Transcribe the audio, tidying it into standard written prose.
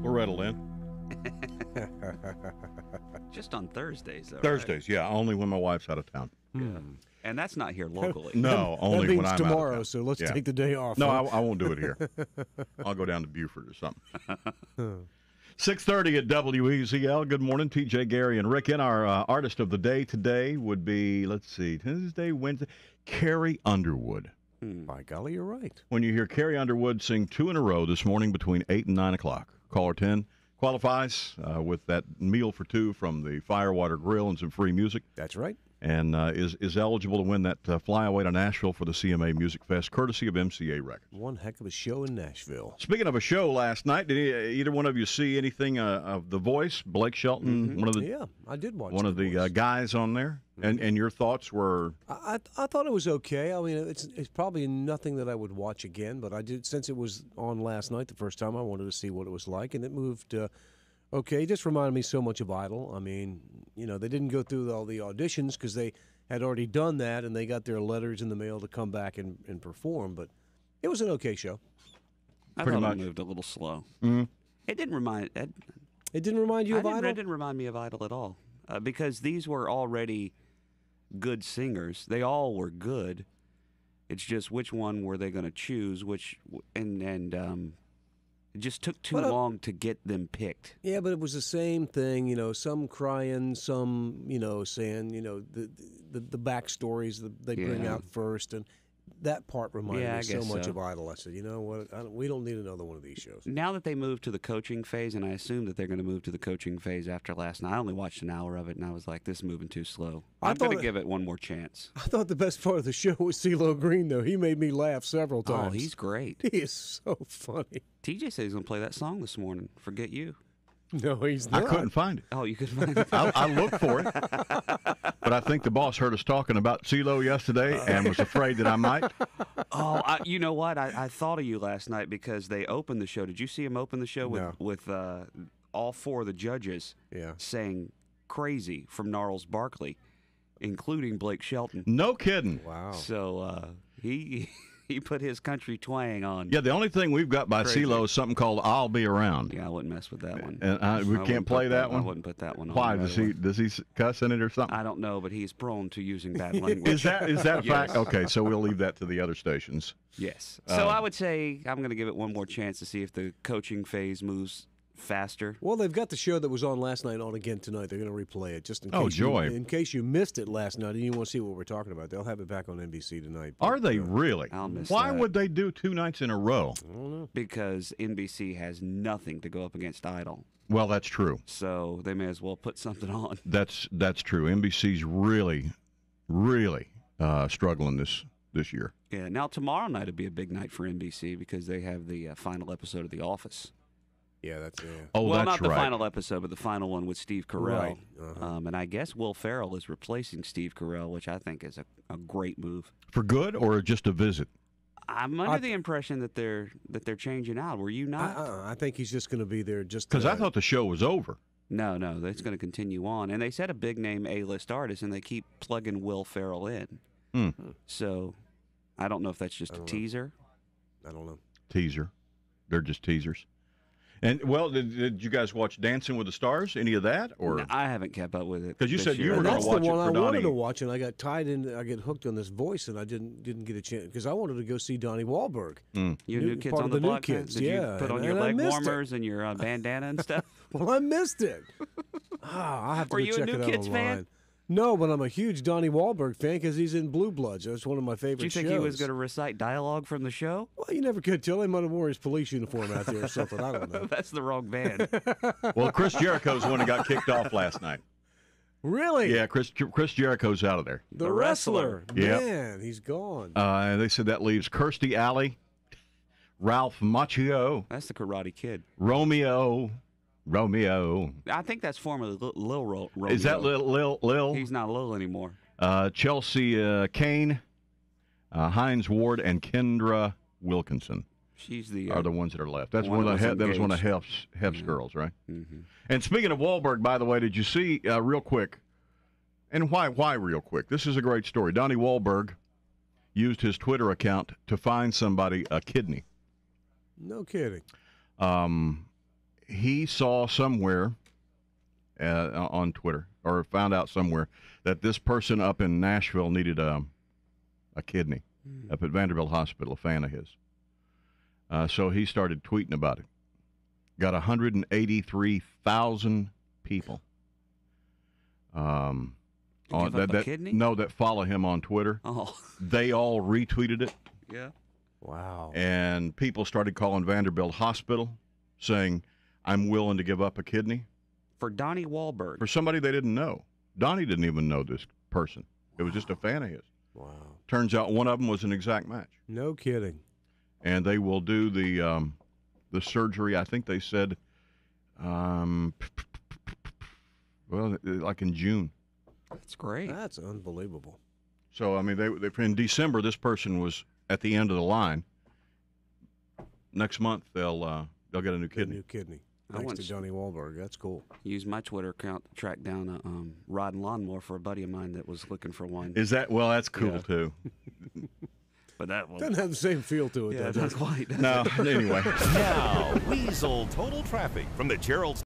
Loretta Lynn. Just on Thursdays, though. Thursdays, yeah. Only when my wife's out of town. Yeah. And that's not here locally. No, only that means when I'm tomorrow, out of town. so let's Yeah. take the day off. No, huh? I won't do it here. I'll go down to Buford or something. 6:30 at WEZL. Good morning, TJ, Gary, and Rick. And our artist of the day today would be, let's see, Tuesday, Wednesday, Carrie Underwood. By golly, you're right. When you hear Carrie Underwood sing 2 in a row this morning between 8 and 9 o'clock, caller 10 qualifies with that meal for two from the Firewater Grill and some free music. That's right. And is eligible to win that flyaway to Nashville for the CMA Music Fest, courtesy of MCA Records. One heck of a show in Nashville. Speaking of a show last night, did either one of you see anything of The Voice? Blake Shelton, Yeah, I did watch one of the Voice. guys on there, and your thoughts were? I thought it was okay. I mean, it's probably nothing that I would watch again, but I did, since it was on last night the first time, I wanted to see what it was like, and it moved okay. It just reminded me so much of Idol. I mean, they didn't go through all the auditions because they had already done that, and they got their letters in the mail to come back and perform, but it was an okay show. I Pretty thought much. it moved a little slow. Mm-hmm. It didn't remind. It didn't remind you of Idol? It didn't remind me of Idol at all, because these were already good singers. They all were good. It's just which one were they going to choose? And it just took too long to get them picked. Yeah, but it was the same thing, some crying, some, saying, the backstories that they bring out first, and that part reminded me so much of Idol. I said, you know what, we don't need another one of these shows. Now that they moved to the coaching phase, and I assume that they're going to move to the coaching phase after last night, I only watched an hour of it, and I was like, this is moving too slow. I'm going to give it one more chance. I thought the best part of the show was CeeLo Green, though. He made me laugh several times. Oh, he's great. He is so funny. TJ said he's going to play that song this morning, Forget You. No, he's not. I couldn't find it. Oh, you could find it? I looked for it, but I think the boss heard us talking about CeeLo yesterday and was afraid that I might. Oh, you know what? I thought of you last night because they opened the show. Did you see him open the show with all four of the judges saying "crazy" from Gnarls Barkley, including Blake Shelton? No kidding. Wow. So he put his country twang on. Yeah, the only thing we've got by CeeLo is something called "I'll Be Around." Yeah, I wouldn't mess with that one. And we can't play that one. I wouldn't put that one on. Why does he cuss in it or something? I don't know, but he's prone to using bad language. Is that a Yes. fact? Okay, so we'll leave that to the other stations. Yes. So I would say I'm going to give it one more chance to see if the coaching phase moves faster. Well, they've got the show that was on last night on again tonight. They're going to replay it just in case. Oh, joy. In case you missed it last night and you want to see what we're talking about, they'll have it back on NBC tonight. Are they really? I'll miss Why that. would they do 2 nights in a row? I don't know. Because NBC has nothing to go up against Idol. Well, that's true. So they may as well put something on. That's true. NBC's really struggling this year. Yeah. Now tomorrow night would be a big night for NBC because they have the final episode of The Office. Yeah, that's Oh, well, that's not the right. final episode, but the final one with Steve Carell. Right. Uh-huh. And I guess Will Ferrell is replacing Steve Carell, which I think is a great move. For good or just a visit? I'm under the impression that they're changing out. Were you not? I think he's just going to be there just Because I thought the show was over. No, that's going to continue on. And they said a big name A-list artist, and they keep plugging Will Ferrell in. So I don't know if that's just a teaser. I don't know. Teaser. They're just teasers. And, well, did you guys watch Dancing with the Stars? Any of that? Or No, I haven't kept up with it. 'Cause you this said you year. were gonna That's watch the it one for I wanted Donnie. to watch, and I got tied in. I get hooked on this voice, and I didn't get a chance because I wanted to go see Donnie Wahlberg. You New Kids part on of the the New Block? Kids, Did yeah, you put on and your I leg missed it. warmers and your bandana and stuff? Well, I missed it. I have to Were go you a check New it out Kids fan? online. No, but I'm a huge Donnie Wahlberg fan because he's in Blue Bloods. That's one of my favorite Did you think shows. he was going to recite dialogue from the show? Well, you never could tell. He might have worn his police uniform out there or something. I don't know. That's the wrong band. Well, Chris Jericho's the one that got kicked off last night. Really? Yeah, Chris Jericho's out of there. The wrestler. Yep. Man, he's gone. They said that leaves Kirstie Alley, Ralph Macchio, That's the Karate Kid. Romeo. I think that's formerly Lil Romeo. Is that Lil? He's not Lil anymore. Chelsea Kane, Hines Ward, and Kendra Wilkinson She's the are the ones that are left. That's one one of that the was that was one of engaged. Hef's girls, right? Mm-hmm. And speaking of Wahlberg, by the way, did you see real quick? And why real quick? This is a great story. Donnie Wahlberg used his Twitter account to find somebody a kidney. No kidding. He saw somewhere on Twitter, or found out somewhere, that this person up in Nashville needed a kidney up at Vanderbilt Hospital, a fan of his. So he started tweeting about it. Got 183,000 people. That follow him on Twitter. Oh. They all retweeted it. Yeah. Wow. And people started calling Vanderbilt Hospital, saying, "I'm willing to give up a kidney." For Donnie Wahlberg. For somebody they didn't know. Donnie didn't even know this person. It was just a fan of his. Wow. Turns out one of them was an exact match. No kidding. And they will do the surgery, I think they said, like in June. That's great. That's unbelievable. So, I mean, they in December, this person was at the end of the line. Next month, they'll get a new kidney. New kidney. I Thanks once- to Johnny Wahlberg. That's cool. Use my Twitter account to track down a rod and lawnmower for a buddy of mine that was looking for one. Is that, well, that's cool, Yeah. too. But that was Doesn't have the same feel to it, yeah, though, not does it? quite. No, anyway. Now, Weasel Total Traffic from the Gerald